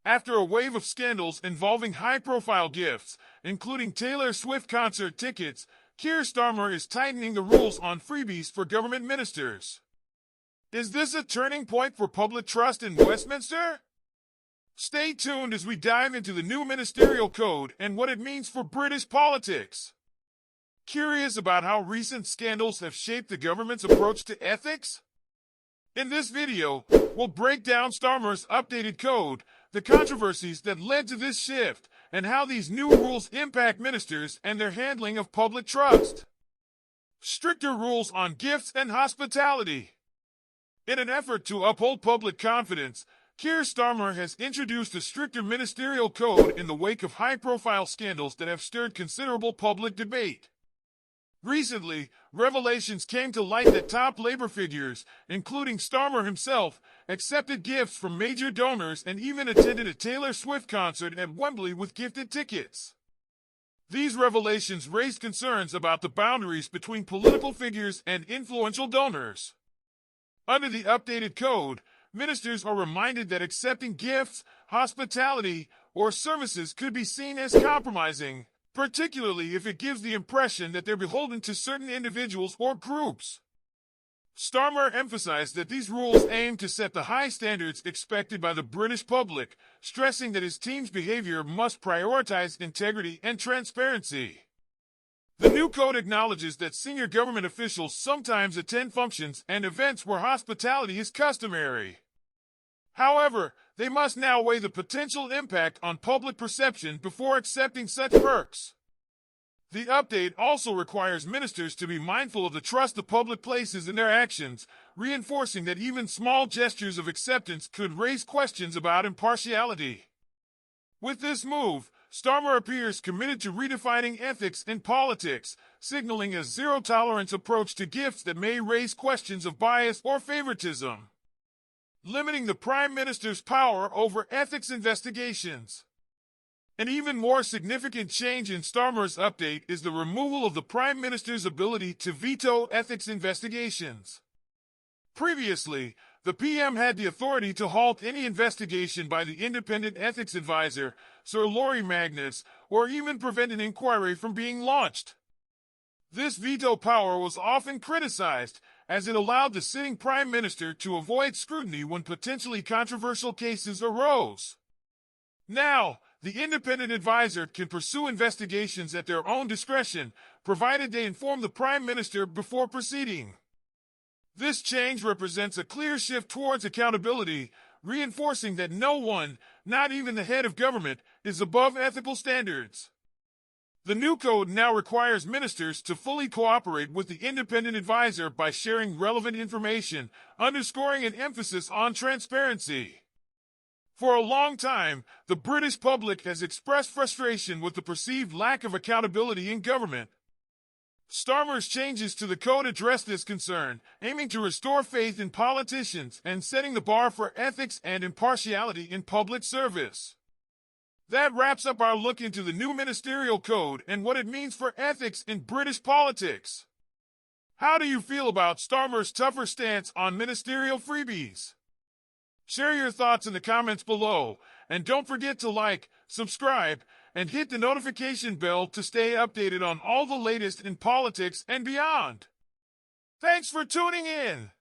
After a wave of scandals involving high-profile gifts, including Taylor Swift concert tickets, Keir Starmer is tightening the rules on freebies for government ministers. Is this a turning point for public trust in Westminster? Stay tuned as we dive into the new ministerial code and what it means for British politics. Curious about how recent scandals have shaped the government's approach to ethics? In this video, we'll break down Starmer's updated code, the controversies that led to this shift, and how these new rules impact ministers and their handling of public trust. Stricter rules on gifts and hospitality. In an effort to uphold public confidence, Keir Starmer has introduced a stricter ministerial code in the wake of high-profile scandals that have stirred considerable public debate. Recently, revelations came to light that top Labour figures, including Starmer himself, accepted gifts from major donors and even attended a Taylor Swift concert at Wembley with gifted tickets. These revelations raised concerns about the boundaries between political figures and influential donors. Under the updated code, ministers are reminded that accepting gifts, hospitality, or services could be seen as compromising, particularly if it gives the impression that they're beholden to certain individuals or groups. Starmer emphasized that these rules aim to set the high standards expected by the British public, stressing that his team's behavior must prioritize integrity and transparency. The new code acknowledges that senior government officials sometimes attend functions and events where hospitality is customary. However, they must now weigh the potential impact on public perception before accepting such perks. The update also requires ministers to be mindful of the trust the public places in their actions, reinforcing that even small gestures of acceptance could raise questions about impartiality. With this move, Starmer appears committed to redefining ethics in politics, signaling a zero-tolerance approach to gifts that may raise questions of bias or favoritism, limiting the Prime Minister's power over ethics investigations. An even more significant change in Starmer's update is the removal of the Prime Minister's ability to veto ethics investigations. Previously, the PM had the authority to halt any investigation by the independent ethics advisor, Sir Laurie Magnus, or even prevent an inquiry from being launched. This veto power was often criticized, as it allowed the sitting Prime Minister to avoid scrutiny when potentially controversial cases arose. Now, the independent advisor can pursue investigations at their own discretion, provided they inform the Prime Minister before proceeding. This change represents a clear shift towards accountability, reinforcing that no one, not even the head of government, is above ethical standards. The new code now requires ministers to fully cooperate with the independent advisor by sharing relevant information, underscoring an emphasis on transparency. For a long time, the British public has expressed frustration with the perceived lack of accountability in government. Starmer's changes to the code address this concern, aiming to restore faith in politicians and setting the bar for ethics and impartiality in public service. That wraps up our look into the new ministerial code and what it means for ethics in British politics. How do you feel about Starmer's tougher stance on ministerial freebies? Share your thoughts in the comments below, and don't forget to like, subscribe, and hit the notification bell to stay updated on all the latest in politics and beyond. Thanks for tuning in!